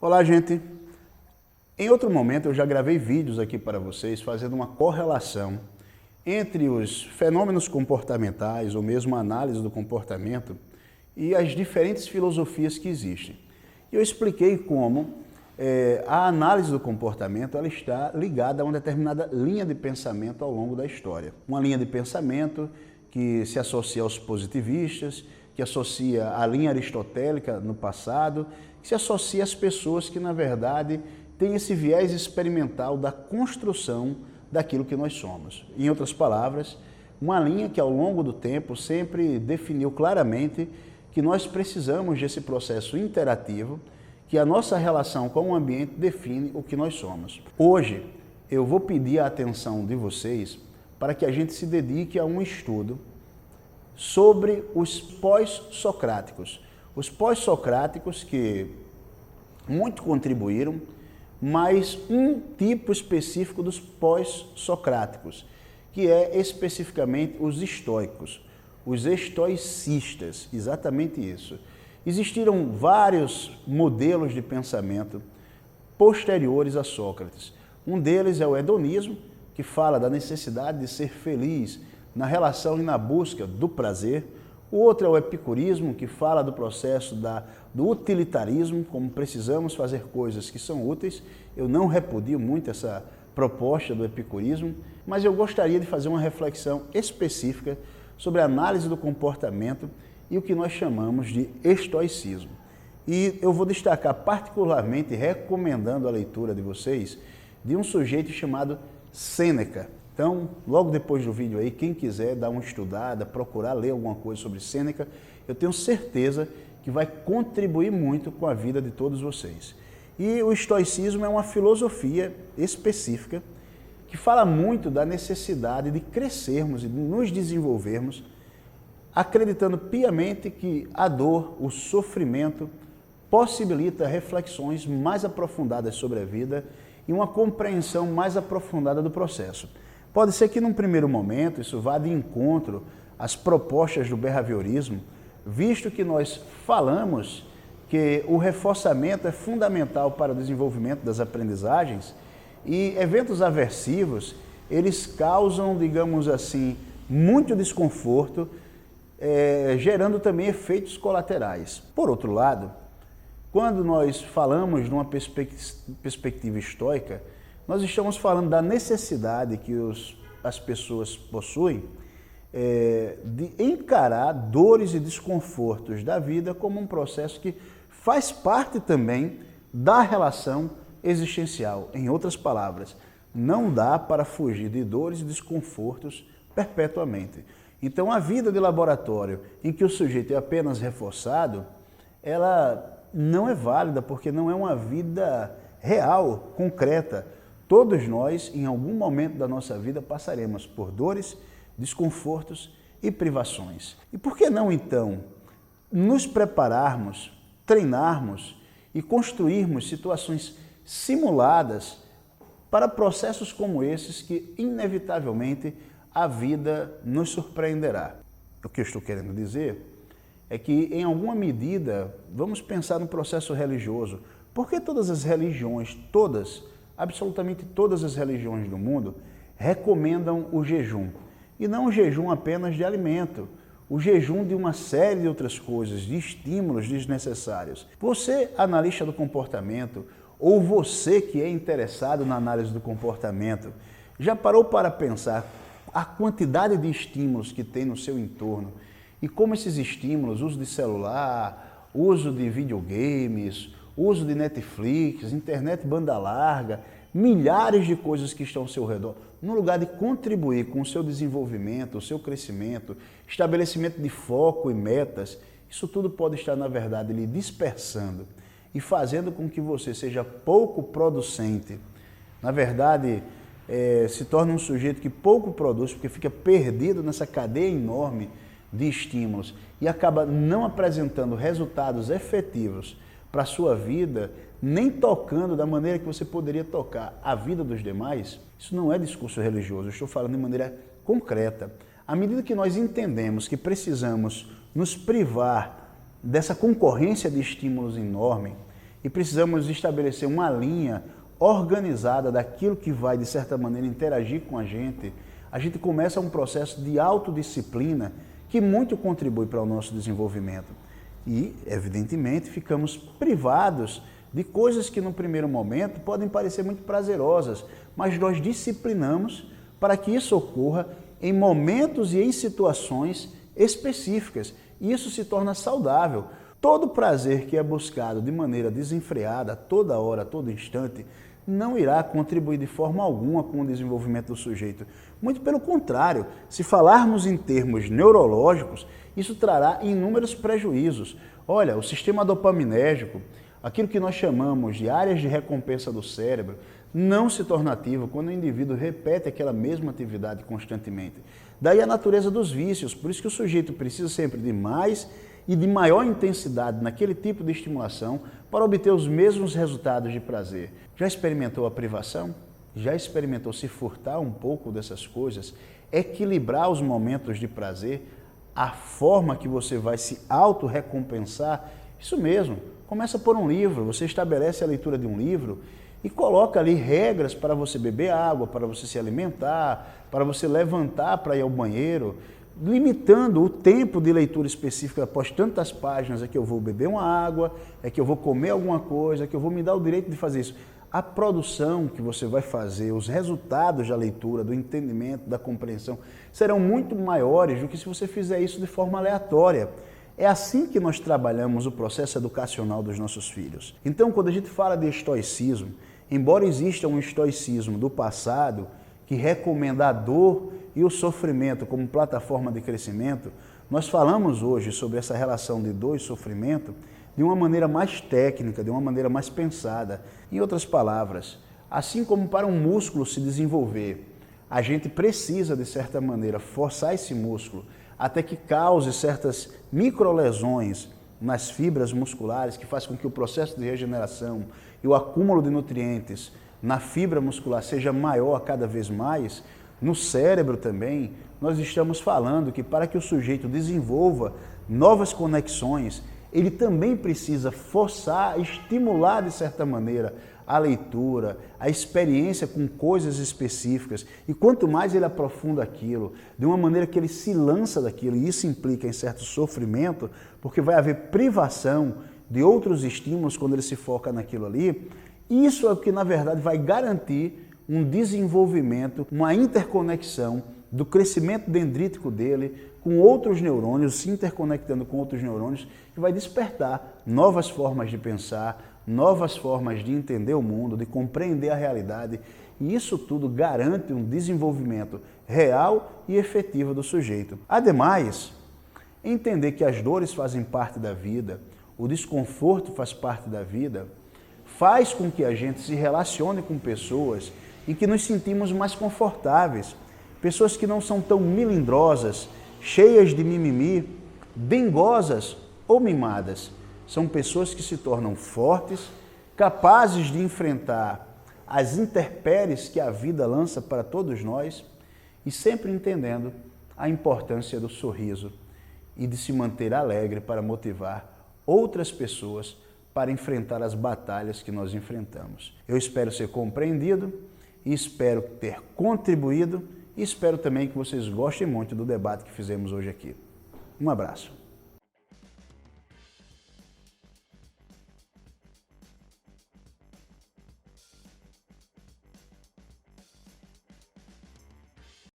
Olá, gente! Em outro momento eu já gravei vídeos aqui para vocês fazendo uma correlação entre os fenômenos comportamentais ou mesmo a análise do comportamento e as diferentes filosofias que existem. E eu expliquei como a análise do comportamento ela está ligada a uma determinada linha de pensamento ao longo da história. Uma linha de pensamento que se associa aos positivistas, que associa à linha aristotélica no passado, que se associa às pessoas que, na verdade, têm esse viés experimental da construção daquilo que nós somos. Em outras palavras, uma linha que ao longo do tempo sempre definiu claramente que nós precisamos desse processo interativo, que a nossa relação com o ambiente define o que nós somos. Hoje, eu vou pedir a atenção de vocês para que a gente se dedique a um estudo sobre os pós-socráticos. Os pós-socráticos que muito contribuíram, mas um tipo específico dos pós-socráticos, que é especificamente os estoicos, os estoicistas, exatamente isso. Existiram vários modelos de pensamento posteriores a Sócrates. Um deles é o hedonismo, que fala da necessidade de ser feliz na relação e na busca do prazer. O outro é o epicurismo, que fala do processo do utilitarismo, como precisamos fazer coisas que são úteis. Eu não repudio muito essa proposta do epicurismo, mas eu gostaria de fazer uma reflexão específica sobre a análise do comportamento e o que nós chamamos de estoicismo. E eu vou destacar particularmente, recomendando a leitura de vocês, de um sujeito chamado Sêneca. Então, logo depois do vídeo aí, quem quiser dar uma estudada, procurar ler alguma coisa sobre Sêneca, eu tenho certeza que vai contribuir muito com a vida de todos vocês. E o estoicismo é uma filosofia específica que fala muito da necessidade de crescermos e de nos desenvolvermos, acreditando piamente que a dor, o sofrimento, possibilita reflexões mais aprofundadas sobre a vida e uma compreensão mais aprofundada do processo. Pode ser que num primeiro momento isso vá de encontro às propostas do behaviorismo, visto que nós falamos que o reforçamento é fundamental para o desenvolvimento das aprendizagens e eventos aversivos, eles causam, digamos assim, muito desconforto, gerando também efeitos colaterais. Por outro lado, quando nós falamos de uma perspectiva estoica, nós estamos falando da necessidade que as pessoas possuem de encarar dores e desconfortos da vida como um processo que faz parte também da relação existencial. Em outras palavras, não dá para fugir de dores e desconfortos perpetuamente. Então, a vida de laboratório em que o sujeito é apenas reforçado, ela não é válida porque não é uma vida real, concreta. Todos nós, em algum momento da nossa vida, passaremos por dores, desconfortos e privações. E por que não, então, nos prepararmos, treinarmos e construirmos situações simuladas para processos como esses que, inevitavelmente, a vida nos surpreenderá? O que eu estou querendo dizer é que, em alguma medida, vamos pensar no processo religioso. Por que todas as religiões, absolutamente todas as religiões do mundo, recomendam o jejum? E não o jejum apenas de alimento, o jejum de uma série de outras coisas, de estímulos desnecessários. Você, analista do comportamento, ou você que é interessado na análise do comportamento, já parou para pensar a quantidade de estímulos que tem no seu entorno e como esses estímulos, uso de celular, uso de videogames, uso de Netflix, internet banda larga, milhares de coisas que estão ao seu redor, no lugar de contribuir com o seu desenvolvimento, o seu crescimento, estabelecimento de foco e metas, isso tudo pode estar, na verdade, lhe dispersando e fazendo com que você seja pouco producente. Na verdade, se torna um sujeito que pouco produz, porque fica perdido nessa cadeia enorme de estímulos e acaba não apresentando resultados efetivos para a sua vida, nem tocando da maneira que você poderia tocar a vida dos demais. Isso não é discurso religioso, eu estou falando de maneira concreta. À medida que nós entendemos que precisamos nos privar dessa concorrência de estímulos enorme e precisamos estabelecer uma linha organizada daquilo que vai, de certa maneira, interagir com a gente começa um processo de autodisciplina que muito contribui para o nosso desenvolvimento. E, evidentemente, ficamos privados de coisas que no primeiro momento podem parecer muito prazerosas, mas nós disciplinamos para que isso ocorra em momentos e em situações específicas. E isso se torna saudável. Todo prazer que é buscado de maneira desenfreada, toda hora, a todo instante, não irá contribuir de forma alguma com o desenvolvimento do sujeito. Muito pelo contrário, se falarmos em termos neurológicos, isso trará inúmeros prejuízos. Olha, o sistema dopaminérgico, aquilo que nós chamamos de áreas de recompensa do cérebro, não se torna ativo quando o indivíduo repete aquela mesma atividade constantemente. Daí a natureza dos vícios, por isso que o sujeito precisa sempre de mais e de maior intensidade naquele tipo de estimulação para obter os mesmos resultados de prazer. Já experimentou a privação? Já experimentou se furtar um pouco dessas coisas? Equilibrar os momentos de prazer? A forma que você vai se auto-recompensar? Isso mesmo, começa por um livro, você estabelece a leitura de um livro e coloca ali regras para você beber água, para você se alimentar, para você levantar para ir ao banheiro, limitando o tempo de leitura específica após tantas páginas, é que eu vou beber uma água, é que eu vou comer alguma coisa, é que eu vou me dar o direito de fazer isso. A produção que você vai fazer, os resultados da leitura, do entendimento, da compreensão, serão muito maiores do que se você fizer isso de forma aleatória. É assim que nós trabalhamos o processo educacional dos nossos filhos. Então, quando a gente fala de estoicismo, embora exista um estoicismo do passado que recomenda a dor e o sofrimento como plataforma de crescimento, nós falamos hoje sobre essa relação de dor e sofrimento de uma maneira mais técnica, de uma maneira mais pensada. Em outras palavras, assim como para um músculo se desenvolver, a gente precisa, de certa maneira, forçar esse músculo até que cause certas microlesões nas fibras musculares, que faz com que o processo de regeneração e o acúmulo de nutrientes na fibra muscular seja maior cada vez mais. No cérebro também, nós estamos falando que para que o sujeito desenvolva novas conexões, ele também precisa forçar, estimular de certa maneira a leitura, a experiência com coisas específicas. E quanto mais ele aprofunda aquilo, de uma maneira que ele se lança daquilo, e isso implica em certo sofrimento, porque vai haver privação de outros estímulos quando ele se foca naquilo ali, isso é o que na verdade vai garantir um desenvolvimento, uma interconexão do crescimento dendrítico dele com outros neurônios, se interconectando com outros neurônios, que vai despertar novas formas de pensar, novas formas de entender o mundo, de compreender a realidade. E isso tudo garante um desenvolvimento real e efetivo do sujeito. Ademais, entender que as dores fazem parte da vida, o desconforto faz parte da vida, faz com que a gente se relacione com pessoas em que nos sentimos mais confortáveis, pessoas que não são tão melindrosas, cheias de mimimi, dengosas ou mimadas. São pessoas que se tornam fortes, capazes de enfrentar as intempéries que a vida lança para todos nós e sempre entendendo a importância do sorriso e de se manter alegre para motivar outras pessoas para enfrentar as batalhas que nós enfrentamos. Eu espero ser compreendido e espero ter contribuído e espero também que vocês gostem muito do debate que fizemos hoje aqui. Um abraço.